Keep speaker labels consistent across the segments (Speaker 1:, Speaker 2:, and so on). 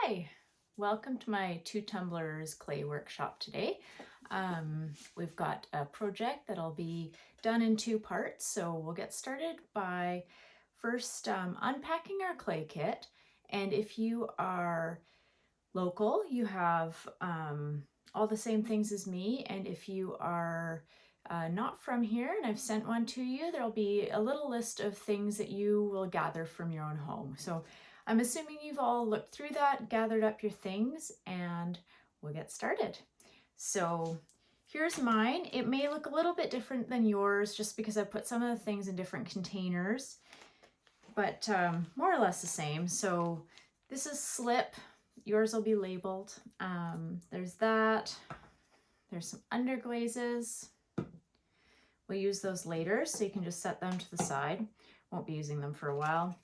Speaker 1: Hi, welcome to my two tumblers clay workshop today. We've got a project that'll be done in two parts, so we'll get started by first unpacking our clay kit. And if you are local, you have all the same things as me, and if you are not from here and I've sent one to you, there'll be a little list of things that you will gather from your own home. So I'm assuming you've all looked through that, gathered up your things, and we'll get started. So here's mine. It may look a little bit different than yours just because I put some of the things in different containers, but more or less the same. So this is slip. Yours will be labeled. There's that. There's some underglazes. We'll use those later, so you can just set them to the side. Won't be using them for a while.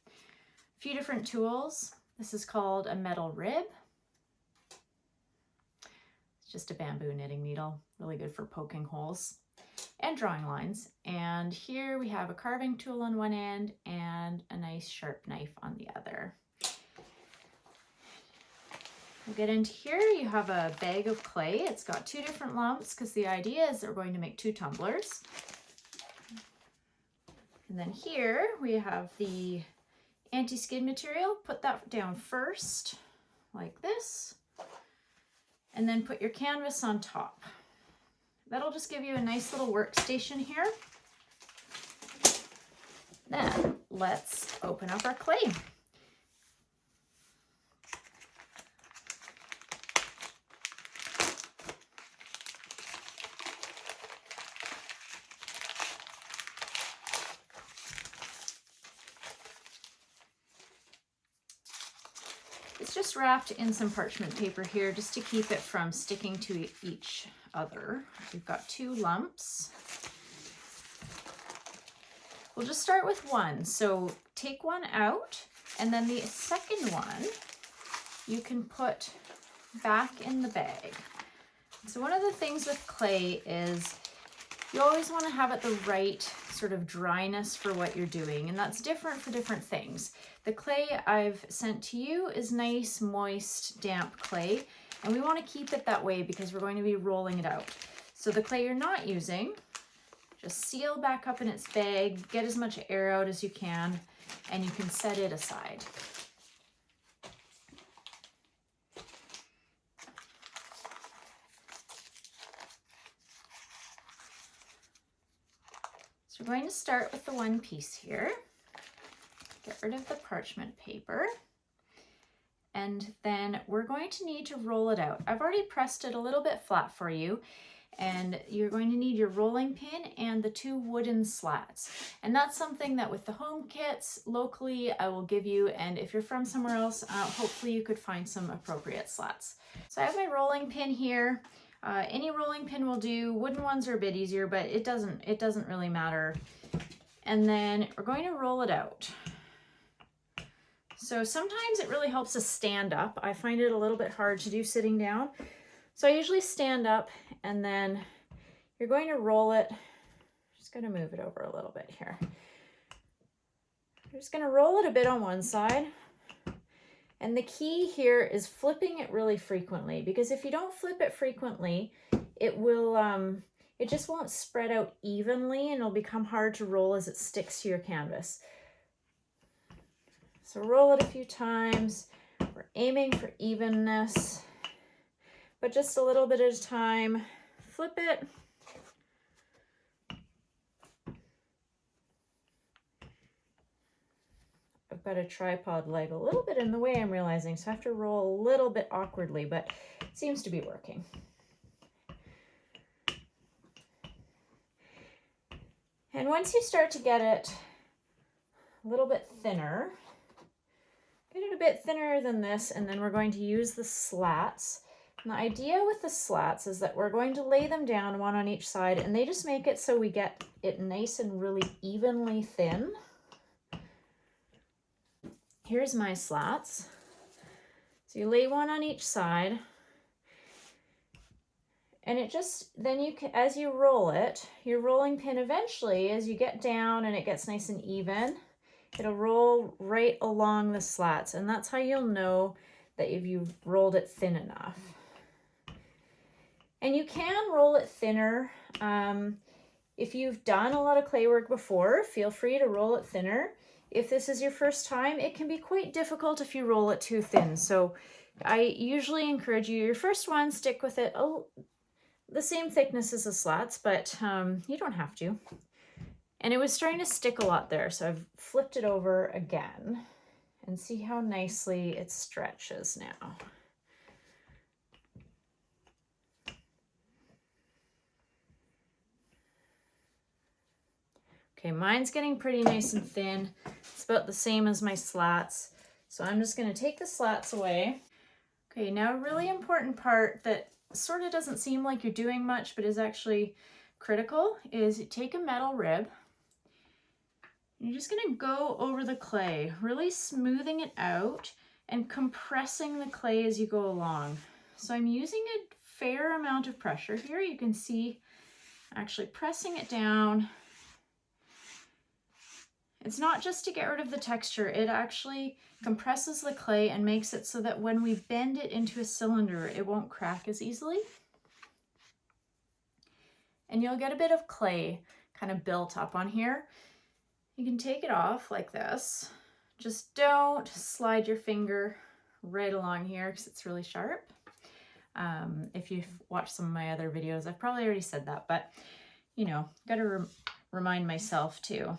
Speaker 1: A few different tools. This is called a metal rib. It's just a bamboo knitting needle, really good for poking holes and drawing lines. And here we have a carving tool on one end and a nice sharp knife on the other. We'll get into here. You have a bag of clay. It's got two different lumps because the idea is that we're going to make two tumblers. And then here we have the anti-skid material. Put that down first, like this, and then put your canvas on top. That'll just give you a nice little workstation here. Then let's open up our clay. It's just wrapped in some parchment paper here just to keep it from sticking to each other. We've got two lumps. We'll just start with one. So take one out, and then the second one you can put back in the bag. So one of the things with clay is you always want to have it the right sort of dryness for what you're doing, and that's different for different things. The clay I've sent to you is nice, moist, damp clay, and we want to keep it that way because we're going to be rolling it out. So the clay you're not using, just seal back up in its bag, get as much air out as you can, and you can set it aside. So we're going to start with the one piece here. Get rid of the parchment paper. And then we're going to need to roll it out. I've already pressed it a little bit flat for you, and you're going to need your rolling pin and the two wooden slats. And that's something that with the home kits locally I will give you, and if you're from somewhere else, hopefully you could find some appropriate slats. So I have my rolling pin here. Any rolling pin will do. Wooden ones are a bit easier, but it doesn't really matter. And then we're going to roll it out. So sometimes it really helps to stand up. I find it a little bit hard to do sitting down. So I usually stand up, and then you're going to roll it. Just going to move it over a little bit here. You're just going to roll it a bit on one side. And the key here is flipping it really frequently, because if you don't flip it frequently, it will, it just won't spread out evenly, and it'll become hard to roll as it sticks to your canvas. So roll it a few times. We're aiming for evenness, but just a little bit at a time. Flip it. I've got a tripod leg a little bit in the way, I'm realizing, so I have to roll a little bit awkwardly, but it seems to be working. And once you start to get it a little bit thinner, get it a bit thinner than this, and then we're going to use the slats. And the idea with the slats is that we're going to lay them down one on each side, and they just make it so we get it nice and really evenly thin. Here's my slats. So you lay one on each side, and it just, then you can, as you roll it, your rolling pin eventually, as you get down and it gets nice and even, it'll roll right along the slats, and that's how you'll know that you've rolled it thin enough. And you can roll it thinner. If you've done a lot of clay work before, feel free to roll it thinner. If this is your first time, it can be quite difficult if you roll it too thin. So I usually encourage you, your first one, stick with it the same thickness as the slats, but you don't have to. And it was starting to stick a lot there, so I've flipped it over again and see how nicely it stretches now. Okay, mine's getting pretty nice and thin. It's about the same as my slats. So I'm just going to take the slats away. Okay, now a really important part that sort of doesn't seem like you're doing much, but is actually critical, is you take a metal rib. You're just going to go over the clay, really smoothing it out and compressing the clay as you go along. So I'm using a fair amount of pressure here. You can see actually pressing it down. It's not just to get rid of the texture, it actually compresses the clay and makes it so that when we bend it into a cylinder, it won't crack as easily. And you'll get a bit of clay kind of built up on here. You can take it off like this. Just don't slide your finger right along here because it's really sharp. If you've watched some of my other videos, I've probably already said that, but you know, gotta remind myself too.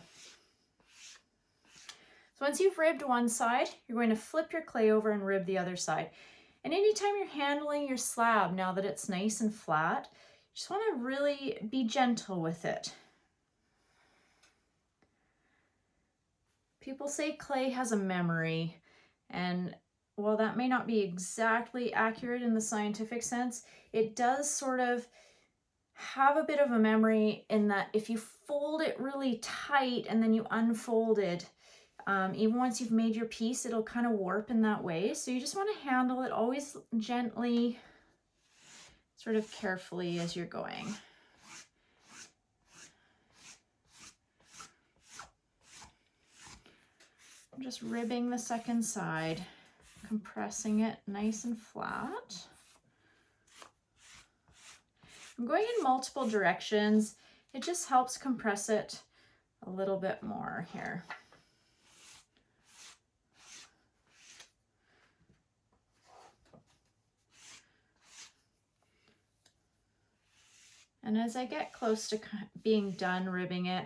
Speaker 1: So once you've ribbed one side, you're going to flip your clay over and rib the other side. And anytime you're handling your slab, now that it's nice and flat, you just want to really be gentle with it. People say clay has a memory, and while that may not be exactly accurate in the scientific sense, it does sort of have a bit of a memory in that if you fold it really tight and then you unfold it, even once you've made your piece, it'll kind of warp in that way. So you just want to handle it always gently, sort of carefully as you're going. I'm just ribbing the second side, compressing it nice and flat. I'm going in multiple directions. It just helps compress it a little bit more here. And as I get close to being done ribbing it,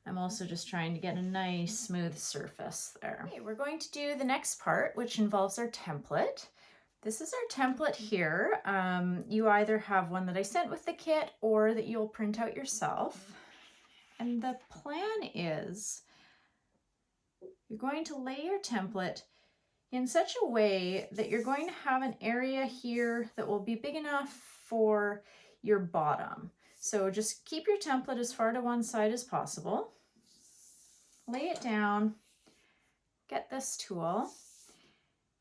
Speaker 1: I'm also just trying to get a nice smooth surface there. Okay, we're going to do the next part, which involves our template. This is our template here. You either have one that I sent with the kit or that you'll print out yourself. And the plan is you're going to lay your template in such a way that you're going to have an area here that will be big enough for your bottom. So just keep your template as far to one side as possible. Lay it down, get this tool,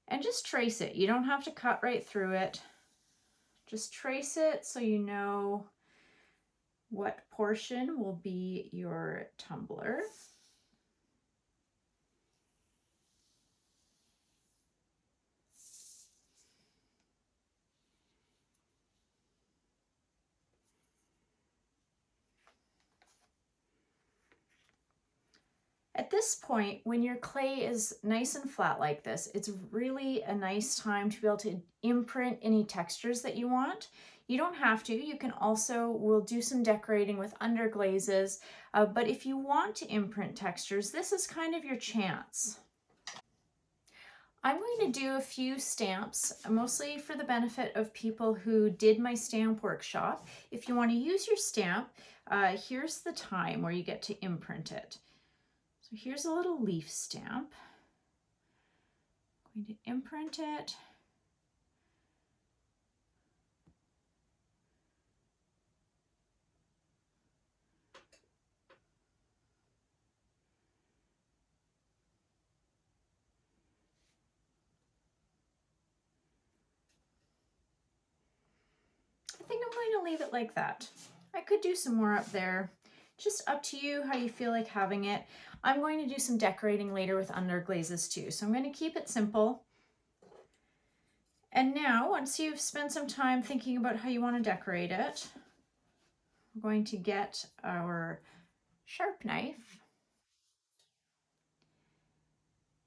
Speaker 1: and just trace it. You don't have to cut right through it. Just trace it so you know what portion will be your tumbler. At this point, when your clay is nice and flat like this, it's really a nice time to be able to imprint any textures that you want. You don't have to. You can also, we'll do some decorating with underglazes, but if you want to imprint textures, this is kind of your chance. I'm going to do a few stamps, mostly for the benefit of people who did my stamp workshop. If you want to use your stamp, here's the time where you get to imprint it. So here's a little leaf stamp. I'm going to imprint it. I think I'm going to leave it like that. I could do some more up there. Just up to you how you feel like having it. I'm going to do some decorating later with underglazes too, so I'm going to keep it simple. And now, once you've spent some time thinking about how you want to decorate it, we're going to get our sharp knife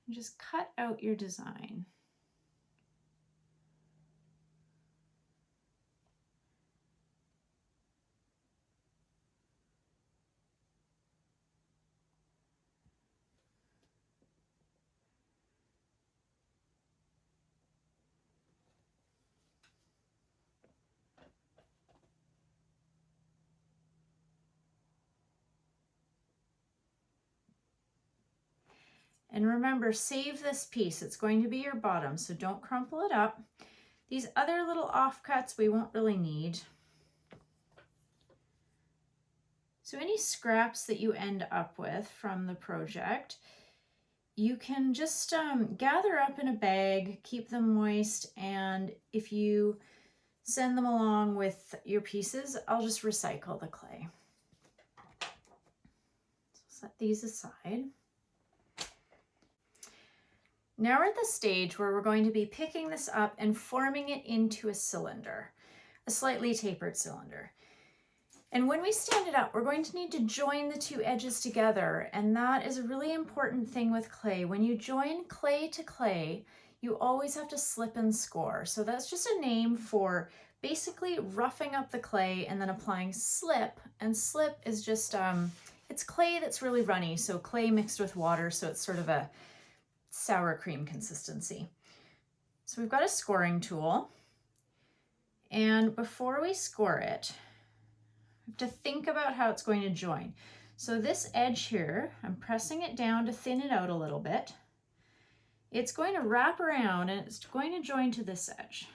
Speaker 1: and just cut out your design. And remember, save this piece. It's going to be your bottom, so don't crumple it up. These other little offcuts we won't really need. So any scraps that you end up with from the project, you can just gather up in a bag, keep them moist, and if you send them along with your pieces, I'll just recycle the clay. So set these aside. Now we're at the stage where we're going to be picking this up and forming it into a cylinder, a slightly tapered cylinder. And when we stand it up, we're going to need to join the two edges together. And that is a really important thing with clay. When you join clay to clay, you always have to slip and score. So that's just a name for basically roughing up the clay and then applying slip. And slip is just, it's clay that's really runny. So clay mixed with water. So it's sort of a sour cream consistency. So we've got a scoring tool. And before we score it, to think about how it's going to join. So this edge here, I'm pressing it down to thin it out a little bit. It's going to wrap around and it's going to join to this edge.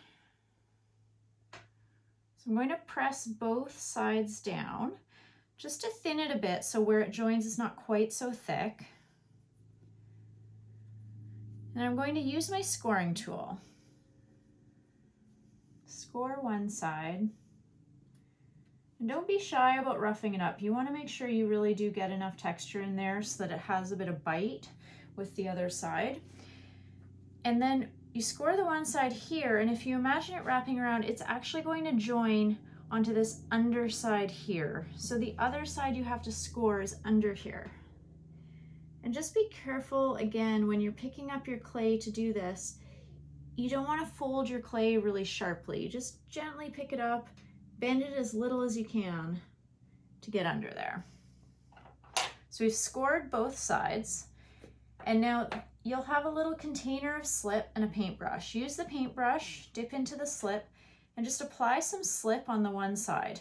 Speaker 1: So I'm going to press both sides down just to thin it a bit so where it joins is not quite so thick. And I'm going to use my scoring tool. Score one side. And don't be shy about roughing it up. You want to make sure you really do get enough texture in there so that it has a bit of bite with the other side. And then you score the one side here, and if you imagine it wrapping around, it's actually going to join onto this underside here. So the other side you have to score is under here. And just be careful, again, when you're picking up your clay to do this, you don't want to fold your clay really sharply. Just gently pick it up, bend it as little as you can to get under there. So we've scored both sides, and now you'll have a little container of slip and a paintbrush. Use the paintbrush, dip into the slip, and just apply some slip on the one side.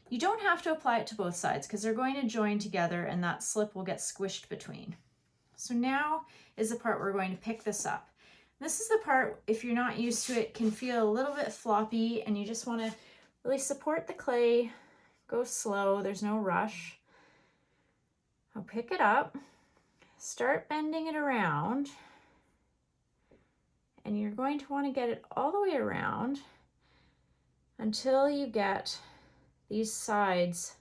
Speaker 1: You don't have to apply it to both sides because they're going to join together and that slip will get squished between. So now is the part where we're going to pick this up. This is the part, if you're not used to it, can feel a little bit floppy and you just want to really support the clay, go slow, there's no rush. I'll pick it up, start bending it around, and you're going to want to get it all the way around until you get these sides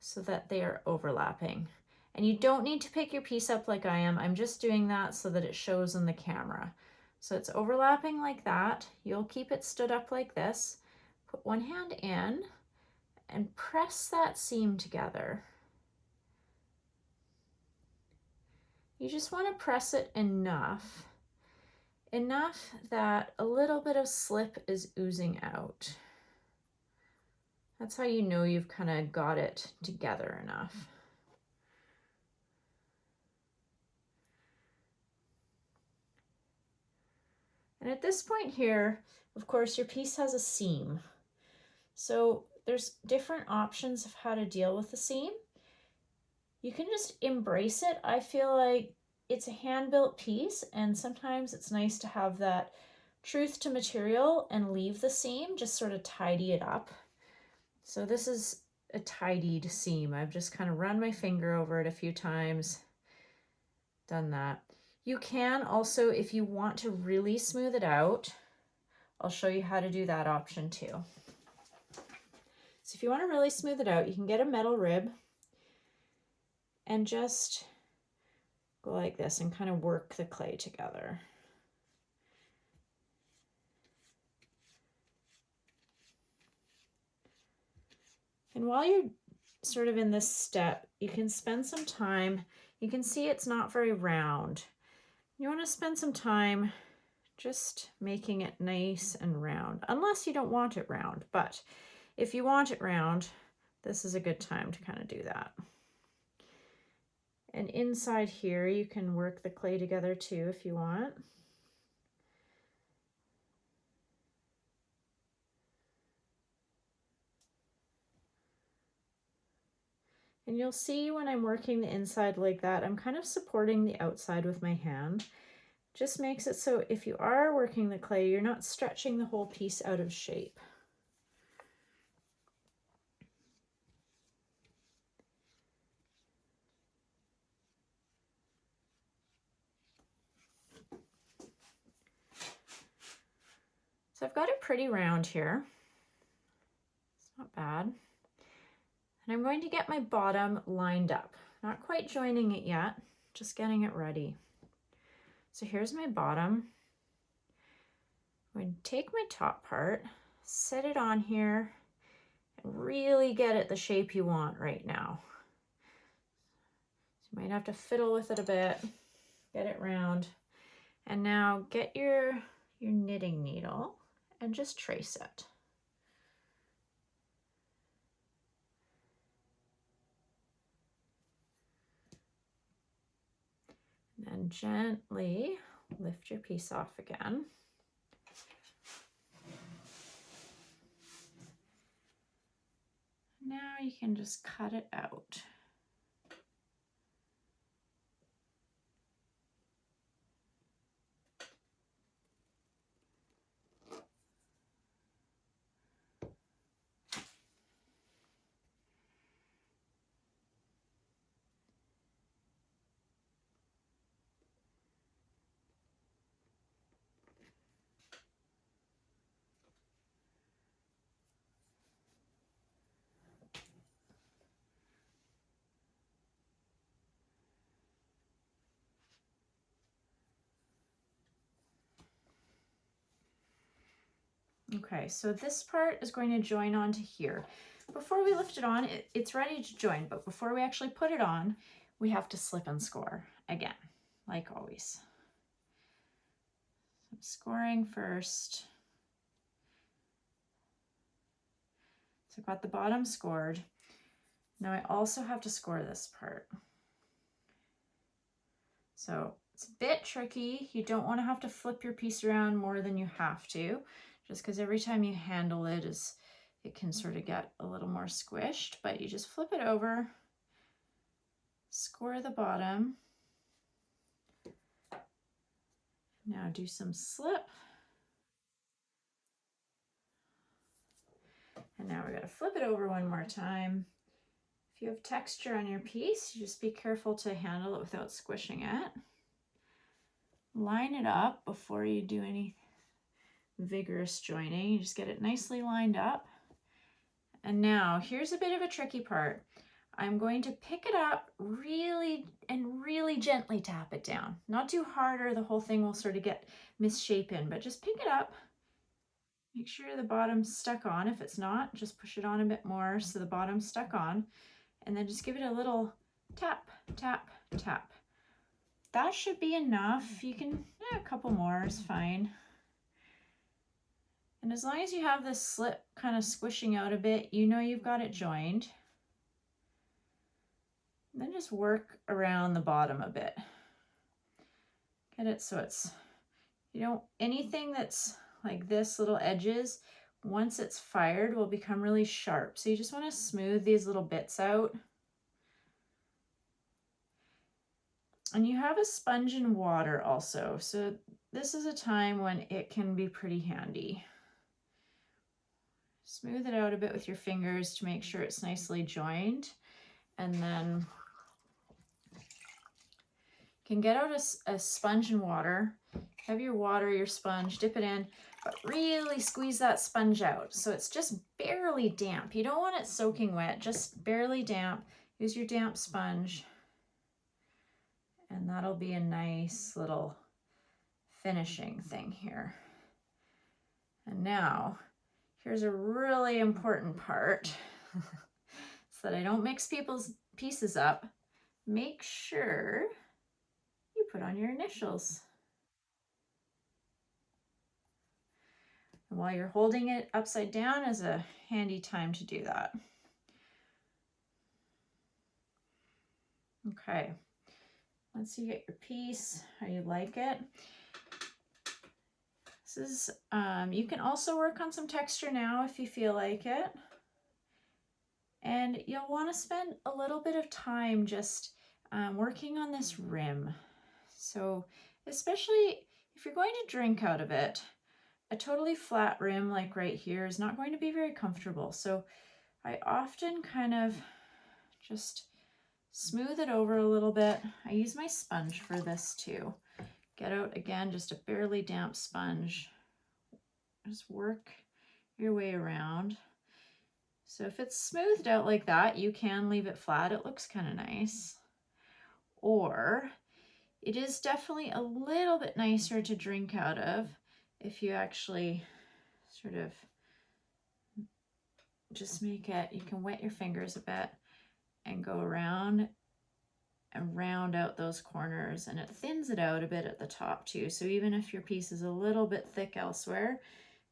Speaker 1: so that they are overlapping. And you don't need to pick your piece up like I am. I'm just doing that so that it shows on the camera. So it's overlapping like that. You'll keep it stood up like this. Put one hand in and press that seam together. You just want to press it enough that a little bit of slip is oozing out. That's how you know you've kind of got it together enough. And at this point here, of course, your piece has a seam. So there's different options of how to deal with the seam. You can just embrace it. I feel like it's a hand-built piece, and sometimes it's nice to have that truth to material and leave the seam, just sort of tidy it up. So this is a tidied seam. I've just kind of run my finger over it a few times, done that. You can also, if you want to really smooth it out, I'll show you how to do that option too. So if you want to really smooth it out, you can get a metal rib and just go like this and kind of work the clay together. And while you're sort of in this step, you can spend some time. You can see it's not very round. You want to spend some time just making it nice and round, unless you don't want it round. But if you want it round, this is a good time to kind of do that. And inside here, you can work the clay together too if you want. And you'll see when I'm working the inside like that, I'm kind of supporting the outside with my hand. Just makes it so if you are working the clay, you're not stretching the whole piece out of shape. So I've got it pretty round here. It's not bad. And I'm going to get my bottom lined up. Not quite joining it yet, just getting it ready. So here's my bottom. I'm going to take my top part, set it on here, and really get it the shape you want right now. So you might have to fiddle with it a bit, get it round. And now get your knitting needle and just trace it. And gently lift your piece off again. Now you can just cut it out. Okay, so this part is going to join onto here. Before we lift it on, it's ready to join, but before we actually put it on, we have to slip and score again, like always. I'm scoring first. So I've got the bottom scored. Now I also have to score this part. So it's a bit tricky. You don't want to have to flip your piece around more than you have to, just because every time you handle it, it can sort of get a little more squished, but you just flip it over, score the bottom. Now do some slip. And now we're going to flip it over one more time. If you have texture on your piece, you just be careful to handle it without squishing it. Line it up before you do any vigorous joining. You just get it nicely lined up. And now here's a bit of a tricky part. I'm going to pick it up really gently tap it down. Not too hard or the whole thing will sort of get misshapen, but just pick it up. Make sure the bottom's stuck on. If it's not, just push it on a bit more so the bottom's stuck on. And then just give it a little tap, tap, tap. That should be enough. You can, a couple more is fine. And as long as you have this slip kind of squishing out a bit, you know you've got it joined. And then just work around the bottom a bit. Get it so it's, anything that's like this, little edges, once it's fired will become really sharp. So you just want to smooth these little bits out. And you have a sponge and water also. So this is a time when it can be pretty handy. Smooth it out a bit with your fingers to make sure it's nicely joined. And then you can get out a sponge and water. Have your water, your sponge, dip it in, but really squeeze that sponge out. So it's just barely damp. You don't want it soaking wet, just barely damp. Use your damp sponge. And that'll be a nice little finishing thing here. And now, here's a really important part. so that I don't mix people's pieces up, make sure you put on your initials. And while you're holding it upside down is a handy time to do that. Okay, once you get your piece, how you like it. This is, you can also work on some texture now if you feel like it. And you'll want to spend a little bit of time just working on this rim. So especially if you're going to drink out of it, a totally flat rim like right here is not going to be very comfortable. So I often kind of just smooth it over a little bit. I use my sponge for this too. Get out again, just a barely damp sponge. Just work your way around. So if it's smoothed out like that, you can leave it flat. It looks kind of nice. Or it is definitely a little bit nicer to drink out of if you actually sort of just make it, you can wet your fingers a bit and go around and round out those corners, and it thins it out a bit at the top too. So even if your piece is a little bit thick elsewhere,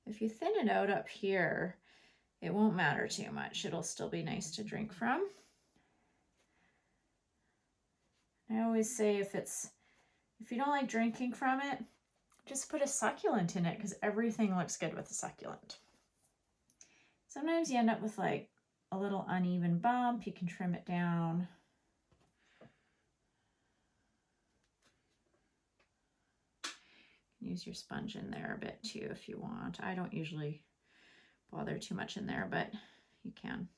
Speaker 1: if you thin it out up here, it won't matter too much. It'll still be nice to drink from. I always say if you don't like drinking from it, just put a succulent in it because everything looks good with a succulent. Sometimes you end up with like a little uneven bump. You can trim it down. Use your sponge in there a bit too if you want. I don't usually bother too much in there, but you can.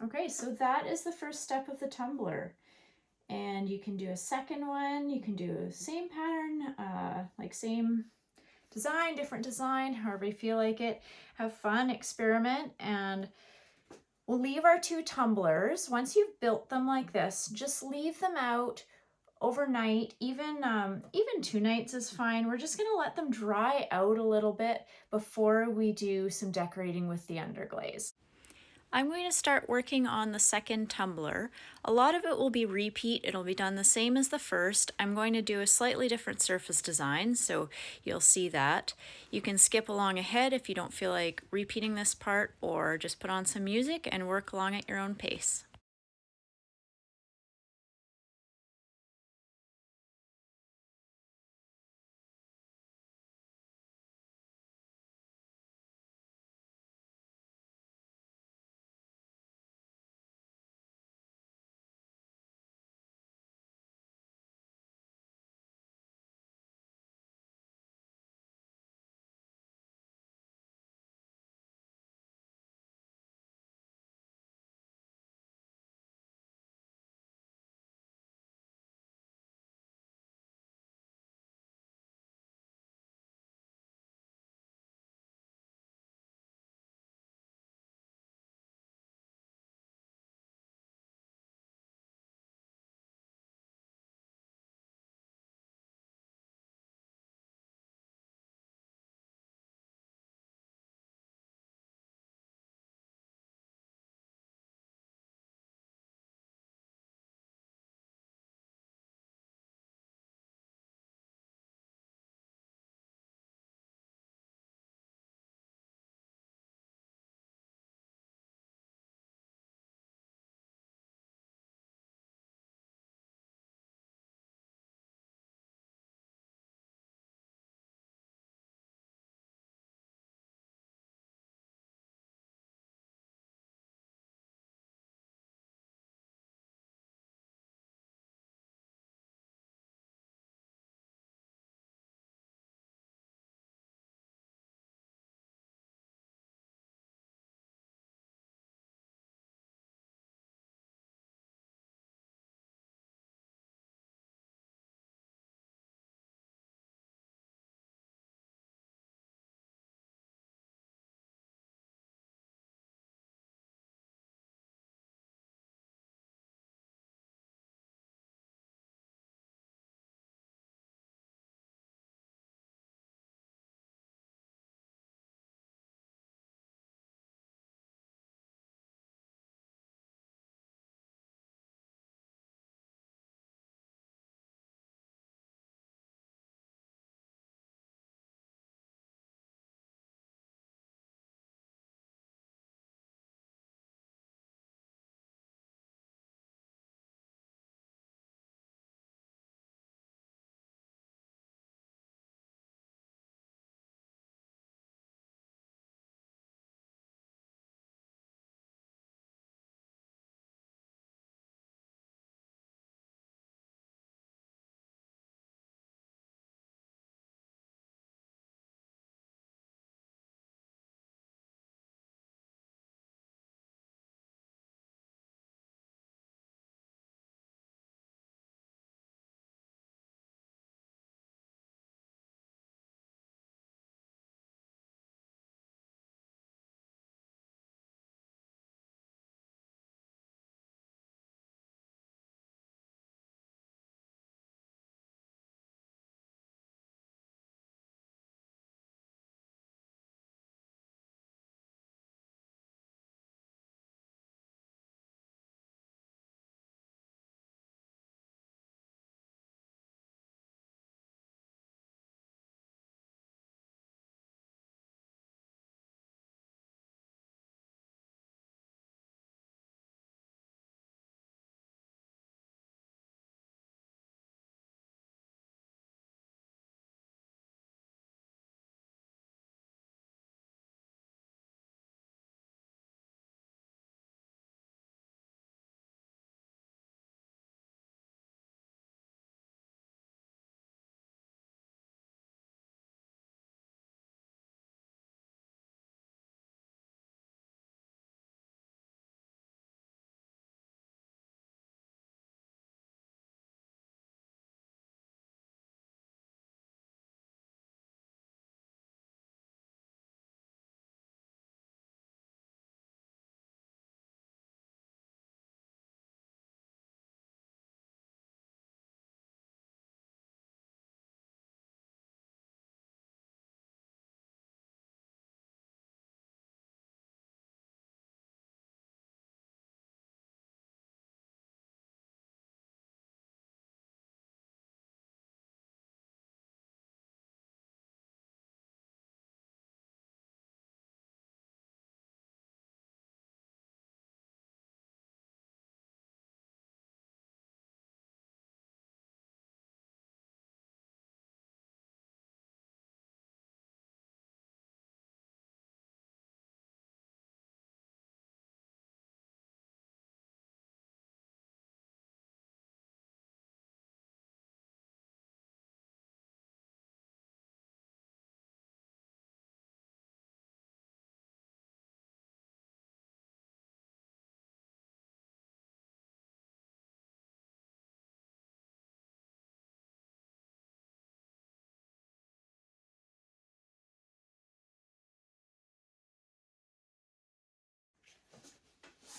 Speaker 1: Okay, so that is the first step of the tumbler. And you can do a second one. You can do the same pattern, like same design, different design, however you feel like it. Have fun, experiment, and we'll leave our 2 tumblers. Once you've built them like this, just leave them out overnight. Even 2 nights is fine. We're just gonna let them dry out a little bit before we do some decorating with the underglaze. I'm going to start working on the second tumbler. A lot of it will be repeat. It'll be done the same as the first. I'm going to do a slightly different surface design, so you'll see that. You can skip along ahead if you don't feel like repeating this part, or just put on some music and work along at your own pace.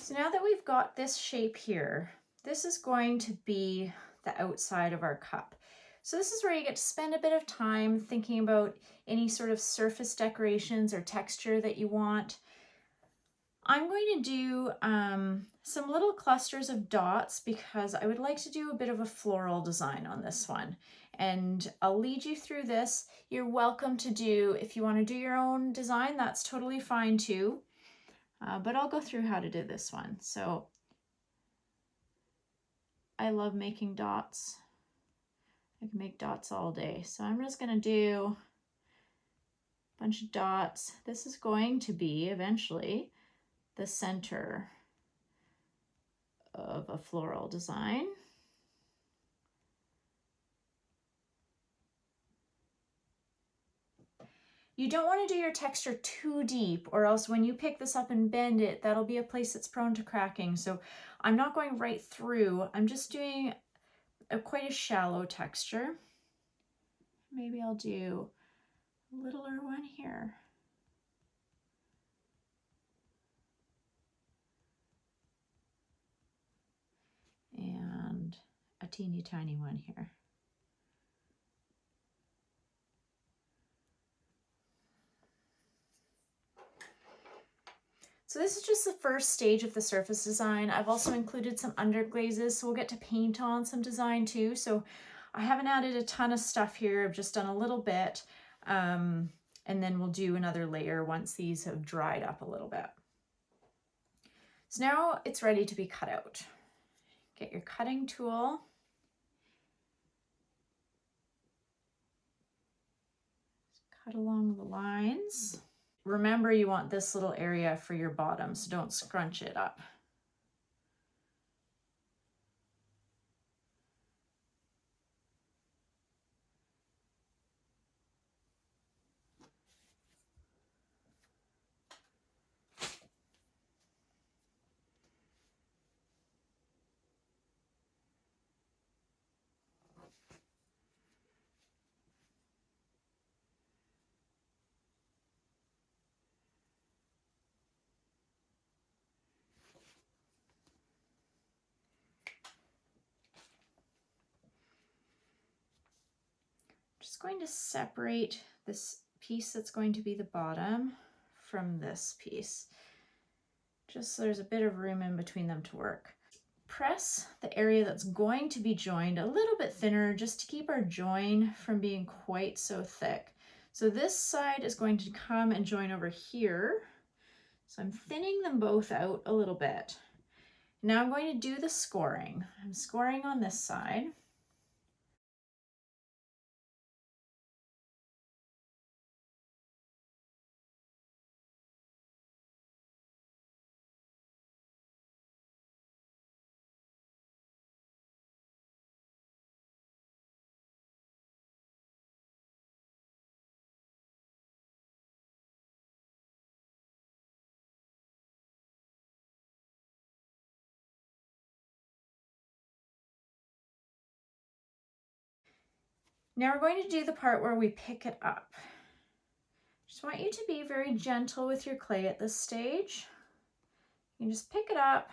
Speaker 1: So now that we've got this shape here, this is going to be the outside of our cup. So this is where you get to spend a bit of time thinking about any sort of surface decorations or texture that you want. I'm going to do some little clusters of dots because I would like to do a bit of a floral design on this one. And I'll lead you through this. You're welcome to do, if you want to do your own design, that's totally fine too. But I'll go through how to do this one. So I love making dots. I can make dots all day. So I'm just going to do a bunch of dots. This is going to be eventually the center of a floral design. You don't want to do your texture too deep, or else when you pick this up and bend it, that'll be a place that's prone to cracking. So I'm not going right through. I'm just doing quite a shallow texture. Maybe I'll do a littler one here. And a teeny tiny one here. So this is just the first stage of the surface design. I've also included some underglazes, so we'll get to paint on some design too. So I haven't added a ton of stuff here. I've just done a little bit. And then we'll do another layer once these have dried up a little bit. So now it's ready to be cut out. Get your cutting tool. Cut along the lines. Remember, you want this little area for your bottom, so don't scrunch it up. Just going to separate this piece that's going to be the bottom from this piece, just so there's a bit of room in between them to work. Press the area that's going to be joined a little bit thinner just to keep our join from being quite so thick. So this side is going to come and join over here. So I'm thinning them both out a little bit. Now I'm going to do the scoring. I'm scoring on this side. Now we're going to do the part where we pick it up. Just want you to be very gentle with your clay at this stage. You can just pick it up.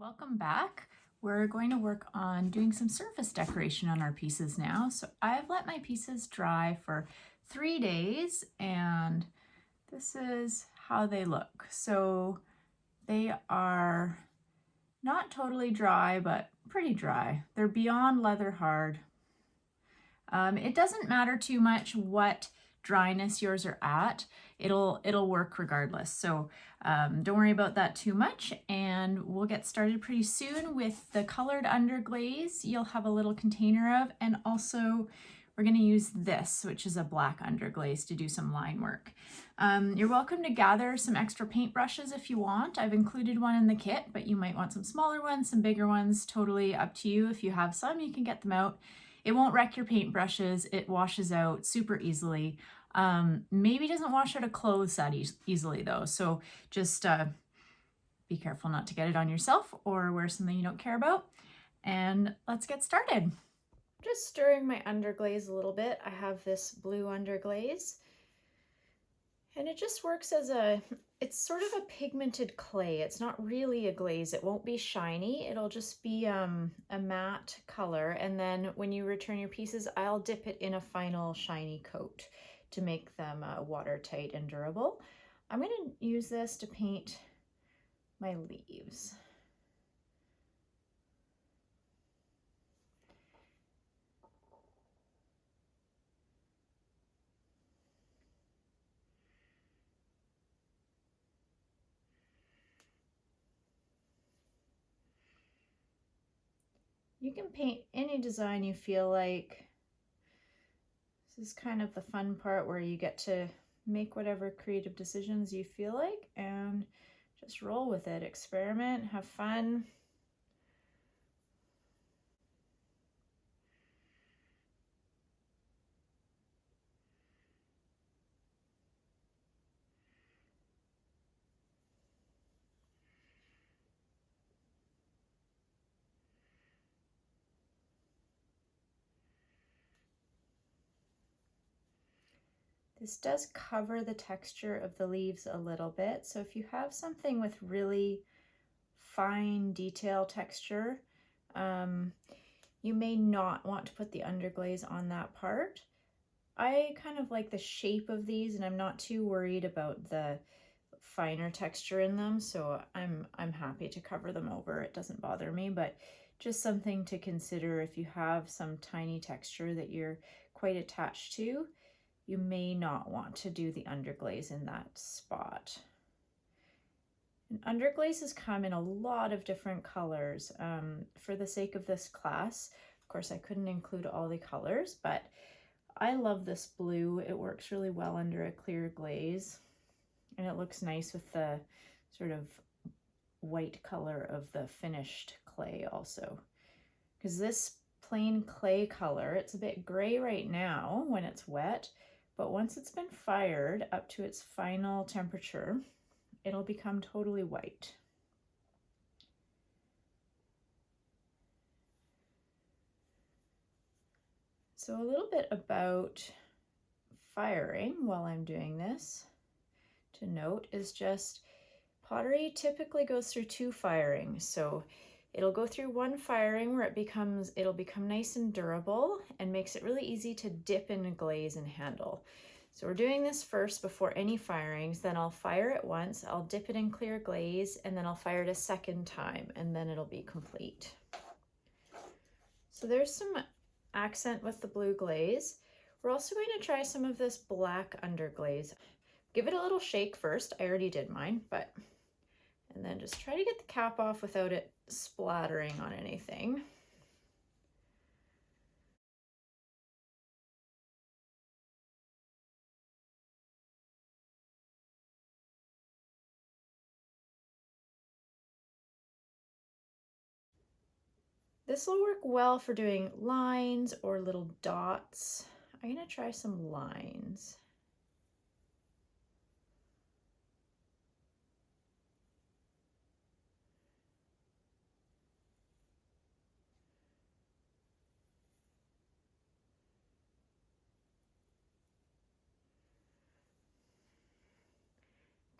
Speaker 1: Welcome back. We're going to work on doing some surface decoration on our pieces now. So I've let my pieces dry for 3 days and this is how they look. So they are not totally dry, but pretty dry. They're beyond leather hard. It doesn't matter too much what dryness yours are at. It'll work regardless. So don't worry about that too much, and we'll get started pretty soon with the colored underglaze you'll have a little container of, and also we're going to use this, which is a black underglaze, to do some line work. You're welcome to gather some extra paint brushes if you want. I've included one in the kit, but you might want some smaller ones, some bigger ones, totally up to you. If you have some, you can get them out. It won't wreck your paint brushes. It washes out super easily. Maybe doesn't wash out of clothes that easily though. So just be careful not to get it on yourself or wear something you don't care about. And let's get started. Just stirring my underglaze a little bit. I have this blue underglaze. And it just works as it's sort of a pigmented clay. It's not really a glaze. It won't be shiny. It'll just be a matte color. And then when you return your pieces, I'll dip it in a final shiny coat to make them watertight and durable. I'm going to use this to paint my leaves. You can paint any design you feel like. This is kind of the fun part where you get to make whatever creative decisions you feel like and just roll with it. Experiment, have fun. This does cover the texture of the leaves a little bit. So if you have something with really fine detail texture, you may not want to put the underglaze on that part. I kind of like the shape of these and I'm not too worried about the finer texture in them, so I'm happy to cover them over. It doesn't bother me, but just something to consider if you have some tiny texture that you're quite attached to. You may not want to do the underglaze in that spot. And underglazes come in a lot of different colors. For the sake of this class, of course, I couldn't include all the colors, but I love this blue. It works really well under a clear glaze, and it looks nice with the sort of white color of the finished clay also. Because this plain clay color, it's a bit gray right now when it's wet, but once it's been fired up to its final temperature, it'll become totally white. So a little bit about firing while I'm doing this to note is just pottery typically goes through 2 firings. So it'll go through 1 firing where it'll become nice and durable and makes it really easy to dip in a glaze and handle. So we're doing this first before any firings, then I'll fire it once, I'll dip it in clear glaze, and then I'll fire it a second time, and then it'll be complete. So there's some accent with the blue glaze. We're also going to try some of this black underglaze. Give it a little shake first. I already did mine, and then just try to get the cap off without it splattering on anything. This will work well for doing lines or little dots. I'm gonna try some lines.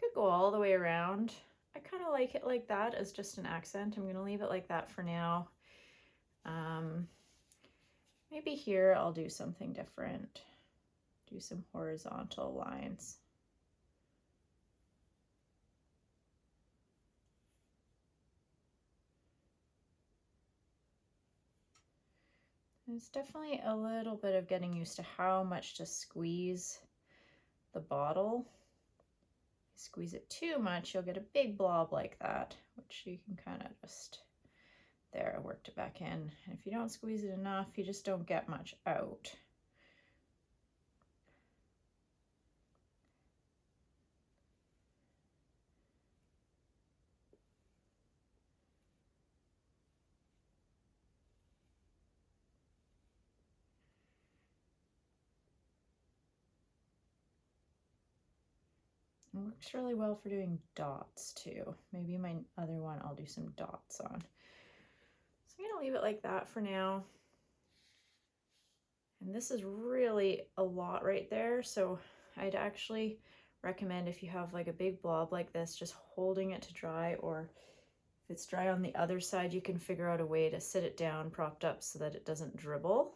Speaker 1: Could go all the way around. I kind of like it like that as just an accent. I'm going to leave it like that for now. Maybe here I'll do something different. Do some horizontal lines. It's definitely a little bit of getting used to how much to squeeze the bottle. If you squeeze it too much, you'll get a big blob like that, which you can kind of just, there, I worked it back in. And if you don't squeeze it enough, you just don't get much out. It works really well for doing dots too. Maybe my other one I'll do some dots on. So I'm gonna leave it like that for now. And this is really a lot right there. So I'd actually recommend, if you have like a big blob like this, just holding it to dry, or if it's dry on the other side, you can figure out a way to sit it down propped up so that it doesn't dribble.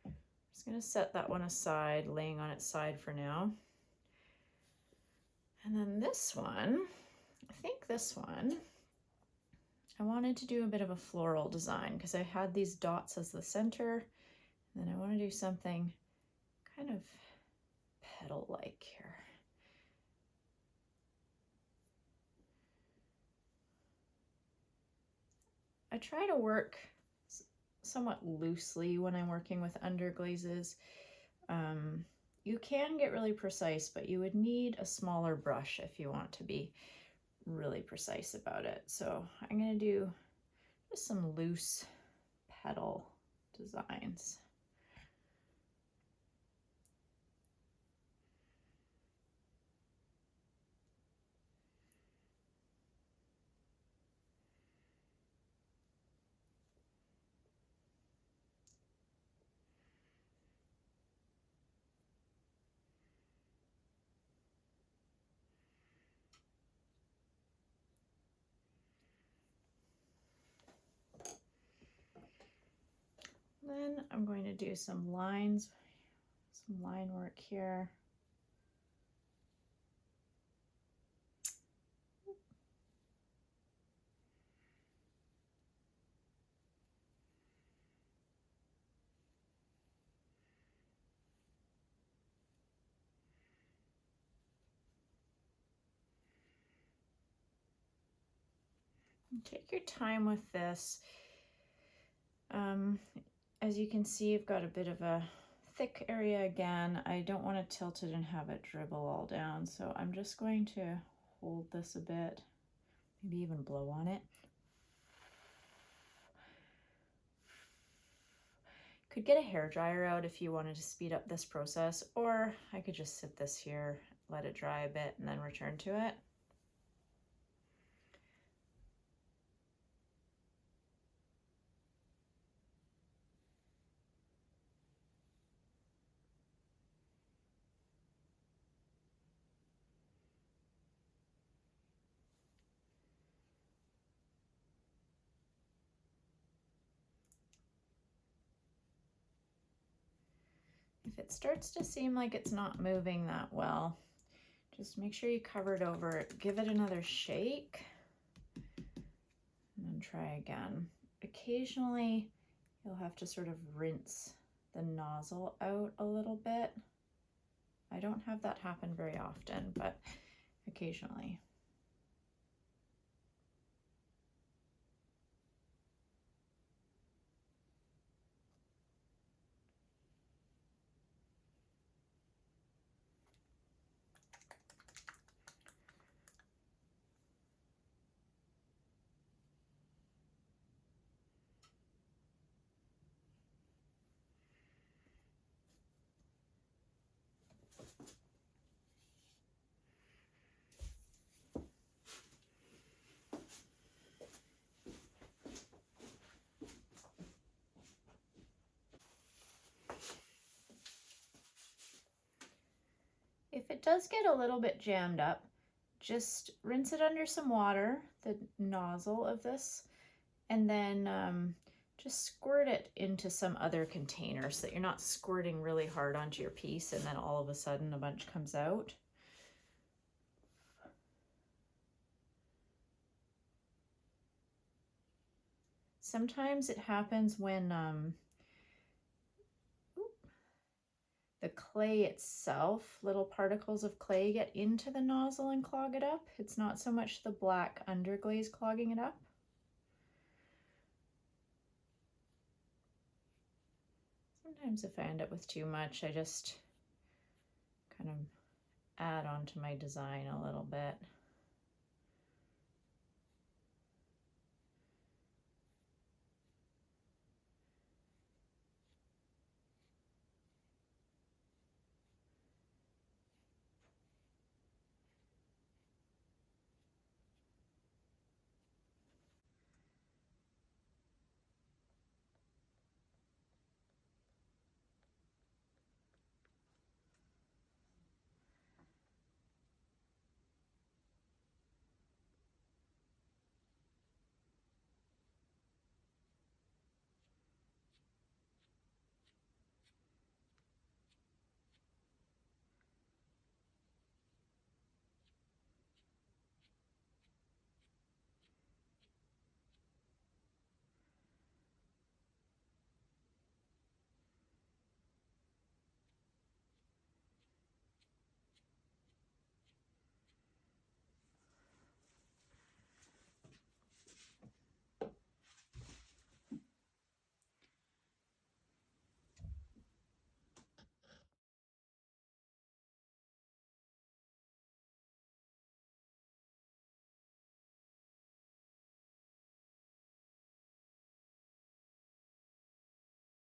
Speaker 1: I'm just gonna set that one aside, laying on its side for now. And then this one, I think this one, I wanted to do a bit of a floral design because I had these dots as the center, and then I want to do something kind of petal-like here. I try to work somewhat loosely when I'm working with underglazes. You can get really precise, but you would need a smaller brush if you want to be really precise about it. So I'm going to do just some loose petal designs. Then I'm going to do some lines, some line work here. Take your time with this. As you can see, I've got a bit of a thick area again. I don't want to tilt it and have it dribble all down, so I'm just going to hold this a bit, maybe even blow on it. Could get a hairdryer out if you wanted to speed up this process, or I could just sit this here, let it dry a bit, and then return to it. If it starts to seem like it's not moving that well, just make sure you cover it over, give it another shake, and then try again. Occasionally, you'll have to sort of rinse the nozzle out a little bit. I don't have that happen very often, but occasionally. If it does get a little bit jammed up, just rinse it under some water, the nozzle of this, and then just squirt it into some other container so that you're not squirting really hard onto your piece and then all of a sudden a bunch comes out. Sometimes it happens when the clay itself, little particles of clay get into the nozzle and clog it up. It's not so much the black underglaze clogging it up. Sometimes if I end up with too much, I just kind of add on to my design a little bit.